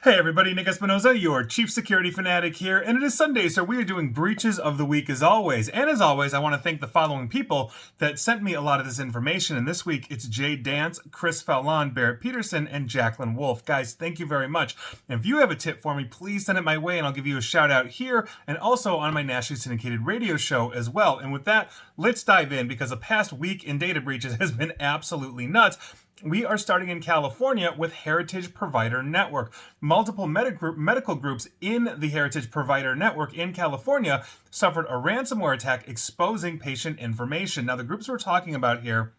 Hey everybody, Nick Espinosa, your chief security fanatic here, and it is Sunday, so we are doing breaches of the week as always. And as always, I want to thank the following people that sent me a lot of this information. And this week, it's Jay Dance, Chris Fallon, Barrett Peterson, and Jacqueline Wolf. Guys, thank you very much. And if you have a tip for me, please send it my way, and I'll give you a shout out here and also on my nationally syndicated radio show as well. And with that, let's dive in, because the past week in data breaches has been absolutely nuts. We are starting in California with Heritage Provider Network. Multiple medical groups in the Heritage Provider Network in California suffered a ransomware attack exposing patient information. Now, the groups we're talking about here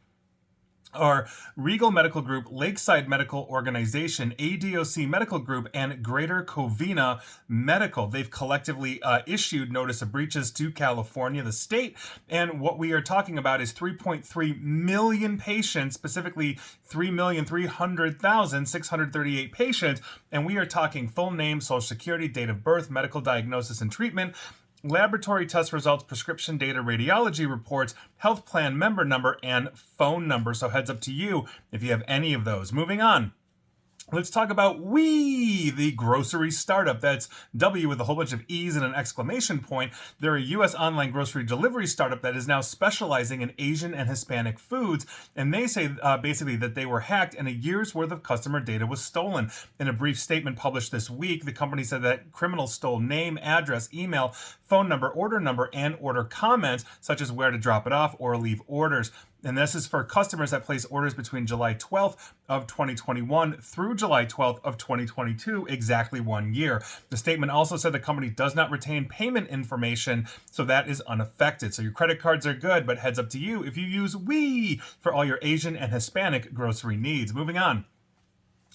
are Regal Medical Group, Lakeside Medical Organization, ADOC Medical Group, and Greater Covina Medical. They've collectively issued notice of breaches to California, the state, and what we are talking about is 3.3 million patients, specifically 3,300,638 patients, and we are talking full name, social security, date of birth, medical diagnosis and treatment, laboratory test results, prescription data, radiology reports, health plan member number, and phone number. So heads up to you if you have any of those. Moving on. Let's talk about We, the grocery startup. That's W with a whole bunch of E's and an exclamation point. They're a U.S. online grocery delivery startup that is now specializing in Asian and Hispanic foods. And they say basically that they were hacked and a year's worth of customer data was stolen. In a brief statement published this week, the company said that criminals stole name, address, email, phone number, and order comments, such as where to drop it off or leave orders. And this is for customers that place orders between July 12th of 2021 through July 12th of 2022, exactly 1 year. The statement also said the company does not retain payment information, so that is unaffected. So your credit cards are good, but heads up to you if you use We for all your Asian and Hispanic grocery needs. Moving on.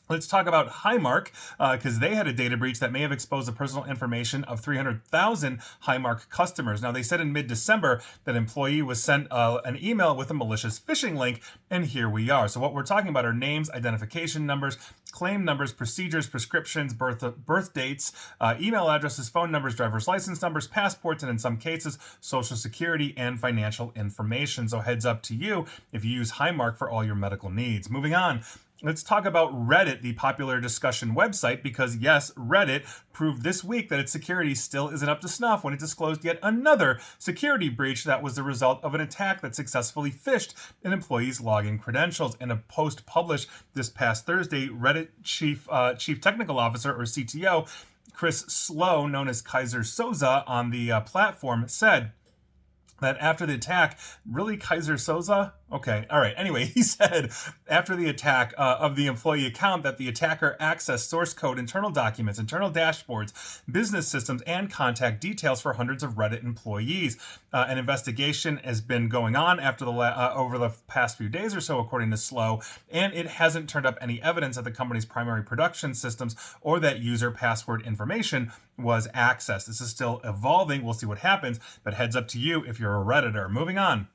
Let's talk about Highmark, because they had a data breach that may have exposed the personal information of 300,000 Highmark customers. Now, they said in mid-December that an employee was sent an email with a malicious phishing link, and here we are. So what we're talking about are names, identification numbers, claim numbers, procedures, prescriptions, birth dates, email addresses, phone numbers, driver's license numbers, passports, and in some cases, social security and financial information. So heads up to you if you use Highmark for all your medical needs. Moving on. Let's talk about Reddit, the popular discussion website, because yes, Reddit proved this week that its security still isn't up to snuff when it disclosed yet another security breach that was the result of an attack that successfully phished an employee's login credentials. In a post published this past Thursday, Reddit Chief Technical Officer, or CTO, Chris Slow, known as Kaiser Soza on the platform, said that after the attack, really Kaiser Soza? Okay, all right. Anyway, he said after the attack of the employee account that the attacker accessed source code, internal documents, internal dashboards, business systems, and contact details for hundreds of Reddit employees. An investigation has been going on after over the past few days or so, according to Slow, and it hasn't turned up any evidence that the company's primary production systems or that user password information was accessed. This is still evolving. We'll see what happens, but heads up to you if you're a Redditor. Moving on.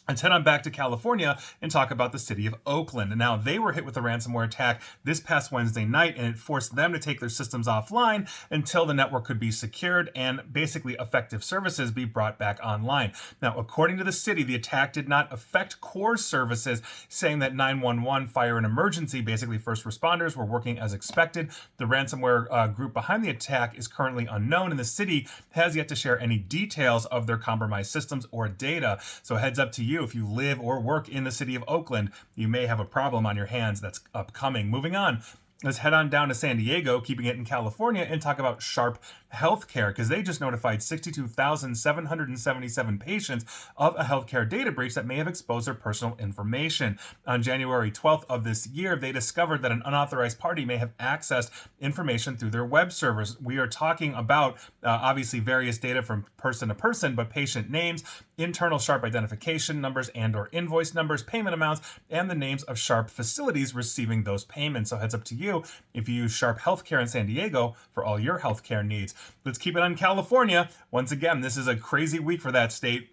Let's head on back to California and talk about the city of Oakland. And now they were hit with a ransomware attack this past Wednesday night, and it forced them to take their systems offline until the network could be secured and basically effective services be brought back online. Now, according to the city, the attack did not affect core services, saying that 911, fire and emergency, basically first responders, were working as expected. The ransomware group behind the attack is currently unknown, and the city has yet to share any details of their compromised systems or data. So heads up to you if you live or work in the city of Oakland, you may have a problem on your hands that's upcoming. Moving on. Let's head on down to San Diego, keeping it in California, and talk about Sharp Healthcare, because they just notified 62,777 patients of a healthcare data breach that may have exposed their personal information. On January 12th of this year, they discovered that an unauthorized party may have accessed information through their web servers. We are talking about obviously various data from person to person, but patient names, internal Sharp identification numbers and or invoice numbers, payment amounts, and the names of Sharp facilities receiving those payments. So heads up to you if you use Sharp Healthcare in San Diego for all your healthcare needs. Let's keep it on California. Once again, this is a crazy week for that state.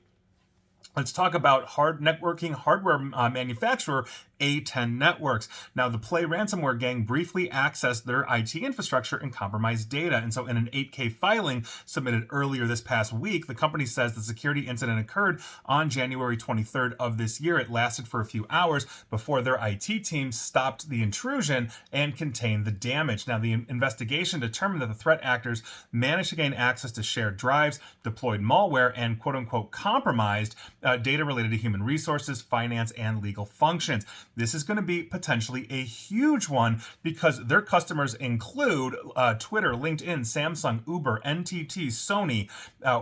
Let's talk about networking hardware manufacturer A10 networks. Now, the Play ransomware gang briefly accessed their IT infrastructure and compromised data. And so in an 8K filing submitted earlier this past week, the company says the security incident occurred on January 23rd of this year. It lasted for a few hours before their IT team stopped the intrusion and contained the damage. Now, the investigation determined that the threat actors managed to gain access to shared drives, deployed malware, and quote-unquote compromised data related to human resources, finance, and legal functions. This is going to be potentially a huge one because their customers include Twitter, LinkedIn, Samsung, Uber, NTT, Sony,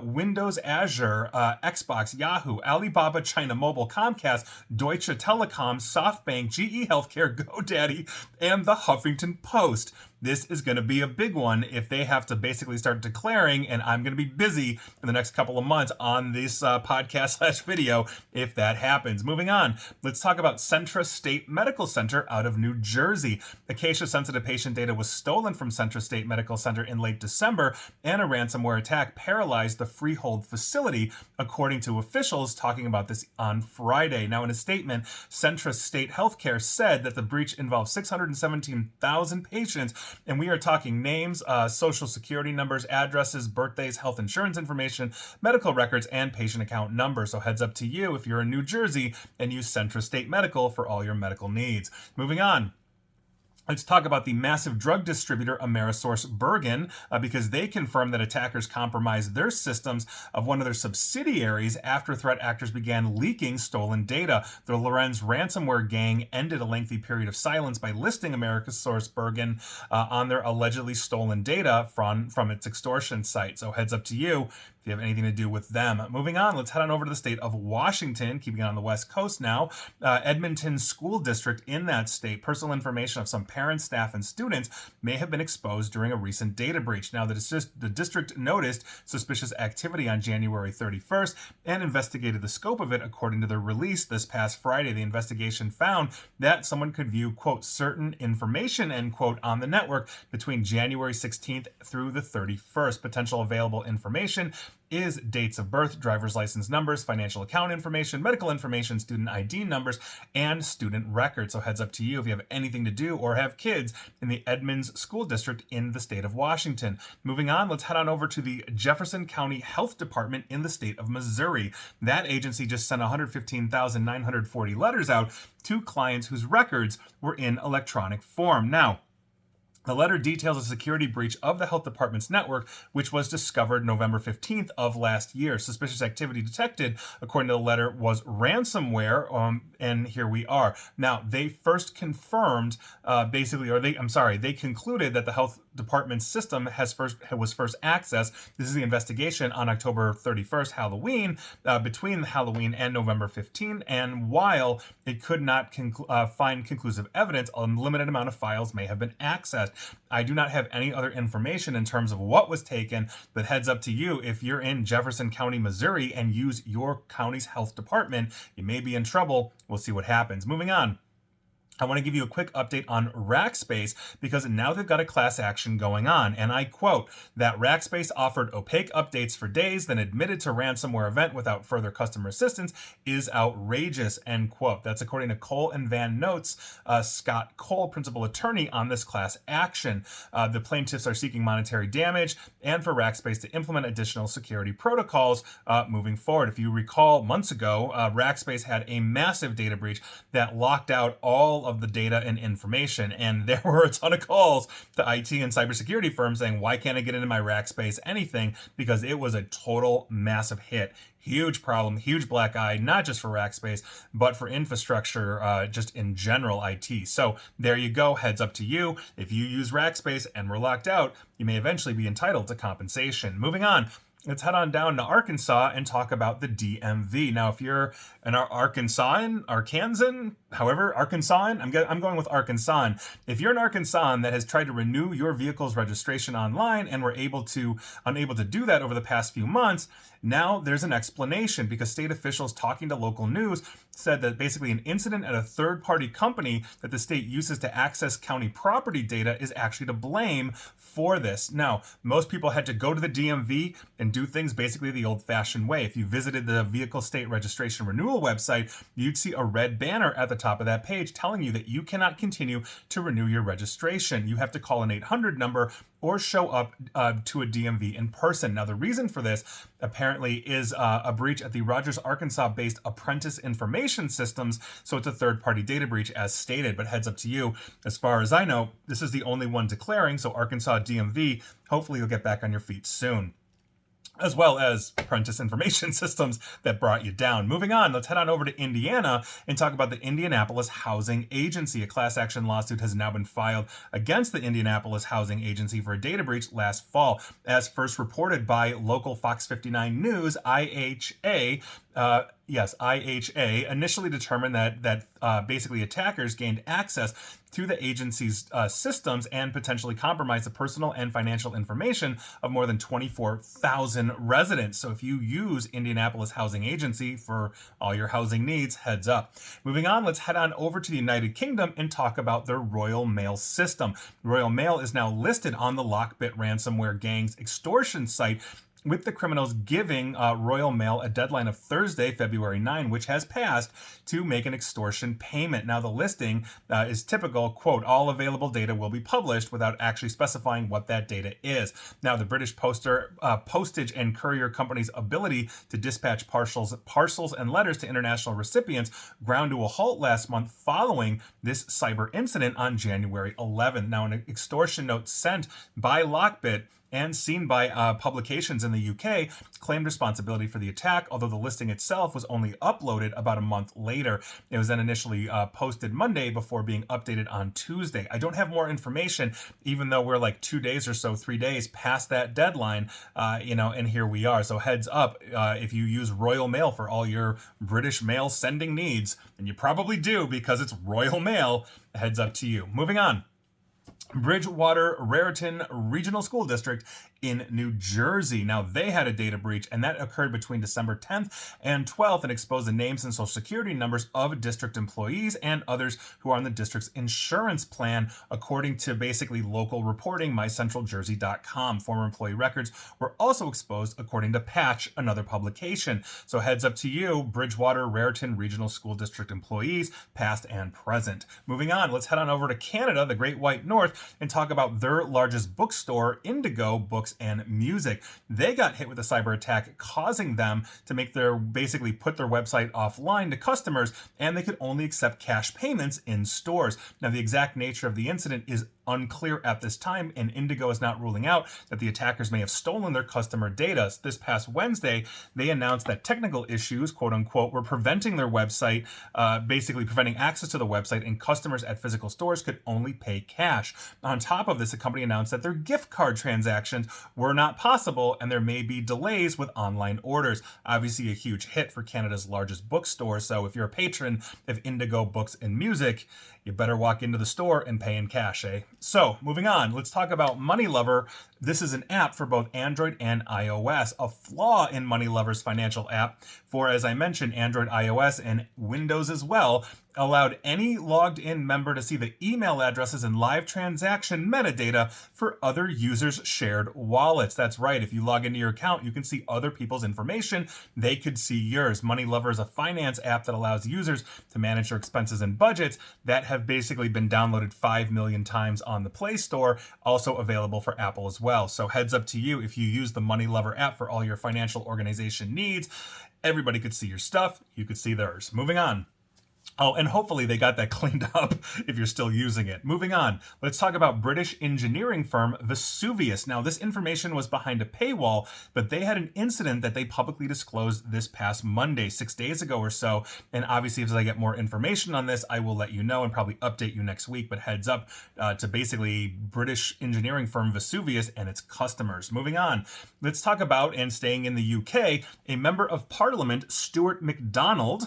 Windows, Azure, Xbox, Yahoo, Alibaba, China Mobile, Comcast, Deutsche Telekom, SoftBank, GE Healthcare, GoDaddy, and the Huffington Post. This is going to be a big one if they have to basically start declaring, and I'm going to be busy in the next couple of months on this podcast / video if that happens. Moving on, let's talk about Centra State Medical Center out of New Jersey. Acacia-sensitive patient data was stolen from Centra State Medical Center in late December, and a ransomware attack paralyzed the Freehold facility, according to officials talking about this on Friday. Now, in a statement, Centra State Healthcare said that the breach involved 617,000 patients, and we are talking names, social security numbers, addresses, birthdays, health insurance information, medical records, and patient account numbers. So heads up to you if you're in New Jersey and use Centra State Medical for all your medical needs. Moving on. Let's talk about the massive drug distributor AmerisourceBergen because they confirmed that attackers compromised their systems of one of their subsidiaries after threat actors began leaking stolen data. The Lorenz ransomware gang ended a lengthy period of silence by listing AmerisourceBergen on their allegedly stolen data from its extortion site. So heads up to you if you have anything to do with them. Moving on, let's head on over to the state of Washington, keeping it on the West Coast now. Edmonton School District in that state, personal information of some parents, staff, and students may have been exposed during a recent data breach. Now, the district noticed suspicious activity on January 31st and investigated the scope of it. According to their release this past Friday, the investigation found that someone could view, quote, certain information, end quote, on the network between January 16th through the 31st. Potential available information is dates of birth, driver's license numbers, financial account information, medical information, student ID numbers, and student records. So heads up to you if you have anything to do or have kids in the Edmonds School District in the state of Washington. Moving on, let's head on over to the Jefferson County Health Department in the state of Missouri. That agency just sent 115,940 letters out to clients whose records were in electronic form. Now, the letter details a security breach of the health department's network, which was discovered November 15th of last year. Suspicious activity detected, according to the letter, was ransomware, and here we are. Now, they first confirmed, they concluded that the health department's system was first accessed. This is the investigation on October 31st, Halloween, between Halloween and November 15th, and while it could not find conclusive evidence, a limited amount of files may have been accessed. I do not have any other information in terms of what was taken, but heads up to you if you're in Jefferson County, Missouri, and use your county's health department, you may be in trouble. We'll see what happens. Moving on. I want to give you a quick update on Rackspace because now they've got a class action going on. And I quote, that Rackspace offered opaque updates for days, then admitted to ransomware event without further customer assistance is outrageous, end quote. That's according to Cole and Van Notes, Scott Cole, principal attorney on this class action. The plaintiffs are seeking monetary damage and for Rackspace to implement additional security protocols moving forward. If you recall, months ago, Rackspace had a massive data breach that locked out all of the data and information, and there were a ton of calls to IT and cybersecurity firms saying, why can't I get into my Rackspace anything? Because it was a total massive hit. Huge problem, huge black eye, not just for Rackspace, but for infrastructure, just in general IT. So there you go, heads up to you. If you use Rackspace and were locked out, you may eventually be entitled to compensation. Moving on. Let's head on down to Arkansas and talk about the DMV. Now, if you're an Arkansan, I'm going with Arkansan. If you're an Arkansan that has tried to renew your vehicle's registration online and were unable to do that over the past few months, now there's an explanation because state officials talking to local news said that basically an incident at a third-party company that the state uses to access county property data is actually to blame for this. Now, most people had to go to the DMV and do things basically the old-fashioned way. If you visited the vehicle state registration renewal renewal website, you'd see a red banner at the top of that page telling you that you cannot continue to renew your registration. You have to call an 800 number or show up to a DMV in person. Now, the reason for this apparently is a breach at the Rogers, Arkansas-based Apprentice Information Systems, so it's a third-party data breach as stated, but heads up to you. As far as I know, this is the only one declaring, so Arkansas DMV, hopefully you'll get back on your feet soon, as well as Apprentice Information Systems that brought you down. Moving on, let's head on over to Indiana and talk about the Indianapolis Housing Agency. A class action lawsuit has now been filed against the Indianapolis Housing Agency for a data breach last fall. As first reported by local Fox 59 News, IHA initially determined that basically attackers gained access to the agency's systems and potentially compromised the personal and financial information of more than 24,000 residents. So if you use Indianapolis Housing Agency for all your housing needs, heads up. Moving on, let's head on over to the United Kingdom and talk about their Royal Mail system. Royal Mail is now listed on the Lockbit ransomware gang's extortion site, with the criminals giving Royal Mail a deadline of Thursday, February 9, which has passed, to make an extortion payment. Now, the listing is typical, quote, all available data will be published, without actually specifying what that data is. Now, the British Postage and Courier Company's ability to dispatch parcels and letters to international recipients ground to a halt last month following this cyber incident on January 11th. Now, an extortion note sent by Lockbit and seen by publications in the UK claimed responsibility for the attack, although the listing itself was only uploaded about a month later. It was then initially posted Monday before being updated on Tuesday. I don't have more information, even though we're like 2 days or so, 3 days past that deadline, and here we are. So heads up, if you use Royal Mail for all your British mail sending needs, and you probably do because it's Royal Mail, heads up to you. Moving on. Bridgewater Raritan Regional School District in New Jersey. Now, they had a data breach, and that occurred between December 10th and 12th and exposed the names and social security numbers of district employees and others who are on the district's insurance plan, according to basically local reporting, mycentraljersey.com. Former employee records were also exposed, according to Patch, another publication. So heads up to you, Bridgewater Raritan Regional School District employees, past and present. Moving on, let's head on over to Canada, the Great White North, and talk about their largest bookstore, Indigo Books and Music. They got hit with a cyber attack, causing them to basically put their website offline to customers, and they could only accept cash payments in stores. Now, the exact nature of the incident is unclear at this time, and Indigo is not ruling out that the attackers may have stolen their customer data. This past Wednesday, they announced that technical issues, quote unquote, were preventing their website, basically preventing access to the website, and customers at physical stores could only pay cash. On top of this, the company announced that their gift card transactions were not possible, and there may be delays with online orders. Obviously, a huge hit for Canada's largest bookstore. So if you're a patron of Indigo Books and Music, you better walk into the store and pay in cash, eh? So, moving on, let's talk about Money Lover. This is an app for both Android and iOS. A flaw in Money Lover's financial app for, as I mentioned, Android, iOS, and Windows as well, allowed any logged in member to see the email addresses and live transaction metadata for other users' shared wallets. That's right. If you log into your account, you can see other people's information. They could see yours. Money Lover is a finance app that allows users to manage their expenses and budgets that have basically been downloaded 5 million times on the Play Store, also available for Apple as well. So heads up to you, if you use the Money Lover app for all your financial organization needs, everybody could see your stuff. You could see theirs. Moving on. Oh, and hopefully they got that cleaned up if you're still using it. Moving on, let's talk about British engineering firm Vesuvius. Now, this information was behind a paywall, but they had an incident that they publicly disclosed this past Monday, 6 days ago or so. And obviously, as I get more information on this, I will let you know and probably update you next week. But heads up to basically British engineering firm Vesuvius and its customers. Moving on, let's talk about, and staying in the UK, a member of Parliament, Stuart MacDonald.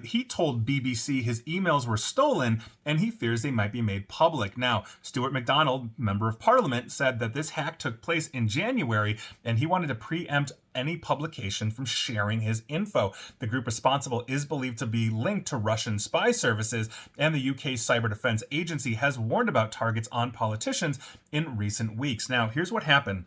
He told BBC his emails were stolen, and he fears they might be made public. Now, Stuart MacDonald, member of Parliament, said that this hack took place in January, and he wanted to preempt any publication from sharing his info. The group responsible is believed to be linked to Russian spy services, and the UK Cyber Defense Agency has warned about targets on politicians in recent weeks. Now, here's what happened.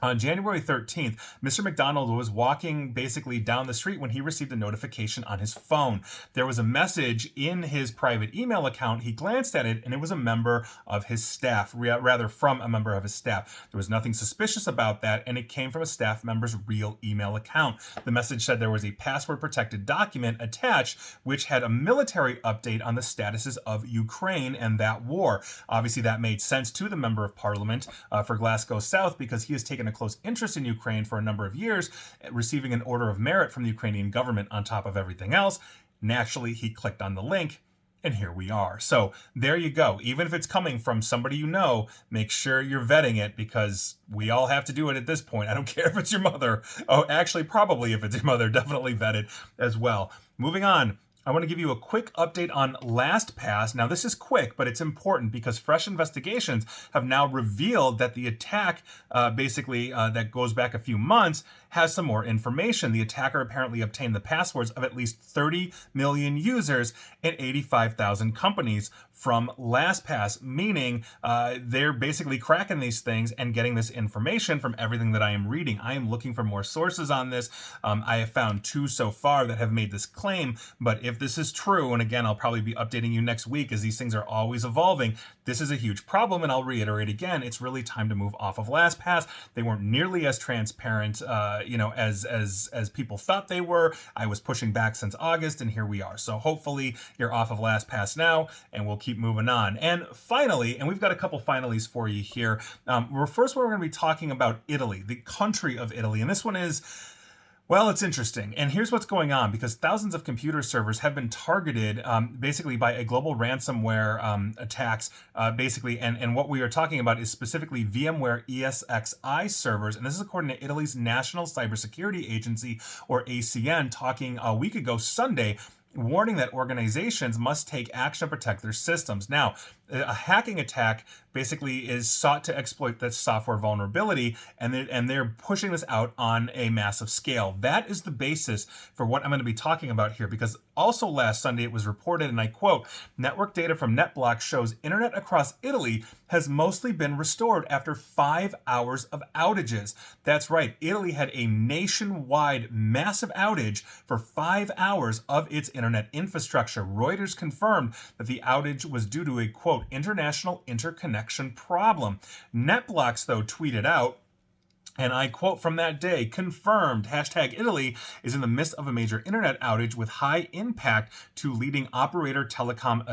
On January 13th, Mr. McDonald was walking basically down the street when he received a notification on his phone. There was a message in his private email account. He glanced at it, and it was a member of his staff, rather from a member of his staff. There was nothing suspicious about that, and it came from a staff member's real email account. The message said there was a password-protected document attached, which had a military update on the statuses of Ukraine and that war. Obviously, that made sense to the member of parliament for Glasgow South, because he has taken a close interest in Ukraine for a number of years, receiving an Order of Merit from the Ukrainian government on top of everything else. Naturally, he clicked on the link, and here we are. So there you go. Even if it's coming from somebody you know, make sure you're vetting it, because we all have to do it at this point. I don't care if it's your mother. Oh, actually, probably if it's your mother, definitely vet it as well. Moving on. I want to give you a quick update on LastPass. Now, this is quick, but it's important because fresh investigations have now revealed that the attack, that goes back a few months, has some more information. The attacker apparently obtained the passwords of at least 30 million users and 85,000 companies from LastPass, meaning they're basically cracking these things and getting this information from everything that I am reading. I am looking for more sources on this. I have found 2 so far that have made this claim, but if this is true, and again, I'll probably be updating you next week as these things are always evolving, this is a huge problem, and I'll reiterate again, it's really time to move off of LastPass. They weren't nearly as transparent, as people thought they were. I was pushing back since August, and here we are. So hopefully you're off of LastPass now, and we'll keep moving on. And finally, and we've got a couple finalies for you here. We're going to be talking about Italy, the country of Italy, and this one is, well, it's interesting. And here's what's going on, because thousands of computer servers have been targeted basically by a global ransomware attacks, and what we are talking about is specifically VMware ESXi servers. And this is according to Italy's National Cybersecurity Agency, or ACN, talking a week ago Sunday, warning that organizations must take action to protect their systems. Now, a hacking attack basically is sought to exploit this software vulnerability, and they're pushing this out on a massive scale. That is the basis for what I'm going to be talking about here, because also last Sunday it was reported, and I quote, "Network data from NetBlock shows internet across Italy has mostly been restored after 5 hours of outages." That's right, Italy had a nationwide massive outage for 5 hours of its internet infrastructure. Reuters confirmed that the outage was due to a, quote, "international interconnection problem." NetBlocks, though, tweeted out, and I quote from that day, "Confirmed, #Italy is in the midst of a major internet outage with high impact to leading operator Telecom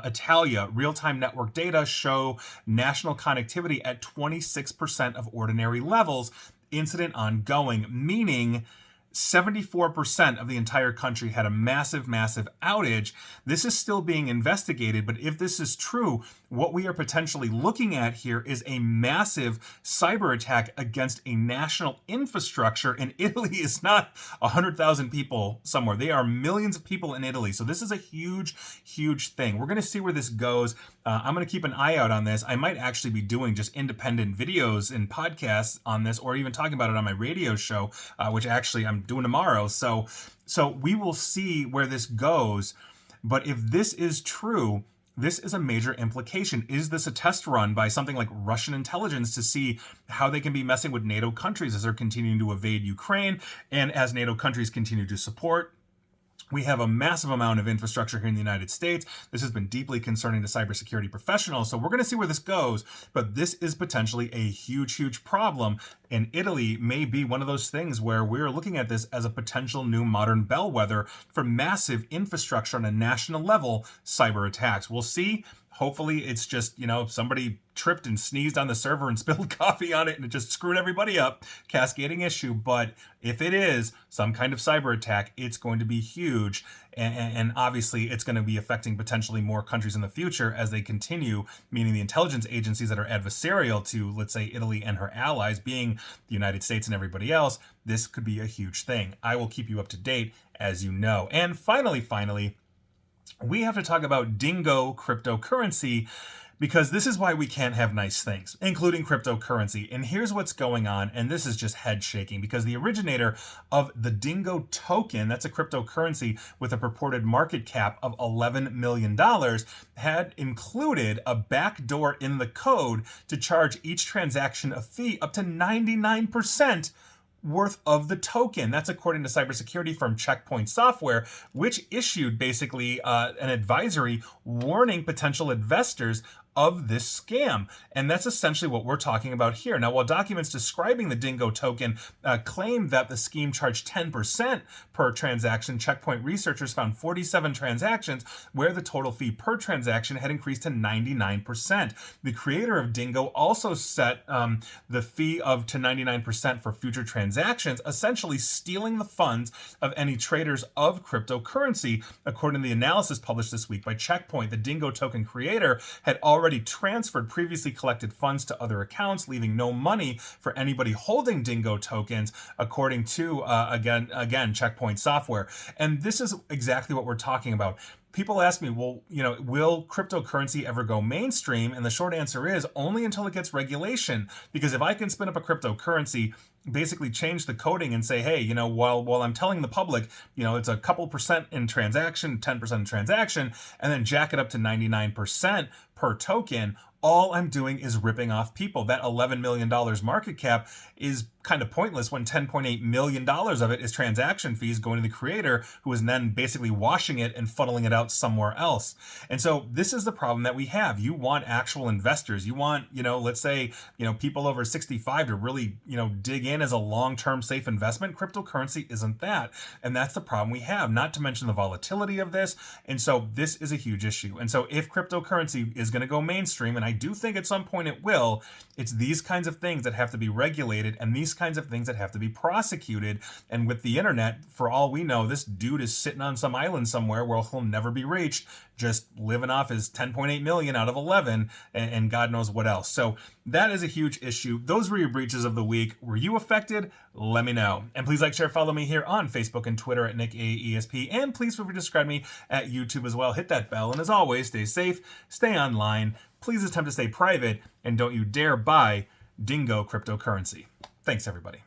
Italia. Real-time network data show national connectivity at 26% of ordinary levels. Incident ongoing," meaning 74% of the entire country had a massive outage. This is still being investigated, but if this is true, what we are potentially looking at here is a massive cyber attack against a national infrastructure, and Italy is not 100,000 people somewhere. They are millions of people in Italy, so this is a huge thing. We're going to see where this goes. I'm going to keep an eye out on this. I might actually be doing just independent videos and podcasts on this, or even talking about it on my radio show, which actually I'm doing tomorrow. So we will see where this goes. But if this is true, this is a major implication. Is this a test run by something like Russian intelligence to see how they can be messing with NATO countries as they're continuing to invade Ukraine, and as NATO countries continue to support? We have a massive amount of infrastructure here in the United States. This has been deeply concerning to cybersecurity professionals. So we're going to see where this goes, but this is potentially a huge problem. And Italy may be one of those things where we're looking at this as a potential new modern bellwether for massive infrastructure on a national level cyber attacks. We'll see. Hopefully it's just, somebody tripped and sneezed on the server and spilled coffee on it and it just screwed everybody up. Cascading issue. But if it is some kind of cyber attack, it's going to be huge. And obviously it's going to be affecting potentially more countries in the future as they continue, meaning the intelligence agencies that are adversarial to, let's say, Italy and her allies, being the United States and everybody else. This could be a huge thing. I will keep you up to date, as you know. And finally, we have to talk about Dingo cryptocurrency, because this is why we can't have nice things, including cryptocurrency. And here's what's going on, and this is just head shaking, because the originator of the Dingo token, that's a cryptocurrency with a purported market cap of $11 million, had included a backdoor in the code to charge each transaction a fee up to 99% worth of the token. That's according to cybersecurity firm Checkpoint Software, which issued basically an advisory warning potential investors of this scam. And that's essentially what we're talking about here. Now, while documents describing the Dingo token claim that the scheme charged 10% per transaction, Checkpoint researchers found 47 transactions where the total fee per transaction had increased to 99%. The creator of Dingo also set the fee to 99% for future transactions, essentially stealing the funds of any traders of cryptocurrency. According to the analysis published this week by Checkpoint, the Dingo token creator had already transferred previously collected funds to other accounts, leaving no money for anybody holding Dingo tokens, according to, again, Checkpoint Software. And this is exactly what we're talking about. People ask me, well, will cryptocurrency ever go mainstream? And the short answer is only until it gets regulation. Because if I can spin up a cryptocurrency, basically change the coding and say, hey, while I'm telling the public, it's a couple percent in transaction, 10% in transaction, and then jack it up to 99% per token, all I'm doing is ripping off people. That $11 million market cap is kind of pointless when $10.8 million of it is transaction fees going to the creator, who is then basically washing it and funneling it out somewhere else. And so this is the problem that we have. You want actual investors. You want, let's say, people over 65 to really, dig in as a long-term safe investment. Cryptocurrency isn't that. And that's the problem we have, not to mention the volatility of this. And so this is a huge issue. And so if cryptocurrency is going to go mainstream, and I do think at some point it will, it's these kinds of things that have to be regulated and these kinds of things that have to be prosecuted. And with the internet, for all we know, this dude is sitting on some island somewhere where he'll never be reached, just living off his 10.8 million out of 11 and God knows what else. So that is a huge issue. Those were your breaches of the week. Were you affected? Let me know. And please like, share, follow me here on Facebook and Twitter at NickAESP. And please feel free to subscribe me at YouTube as well. Hit that bell. And as always, stay safe, stay online. Please attempt to stay private, and don't you dare buy Dingo cryptocurrency. Thanks, everybody.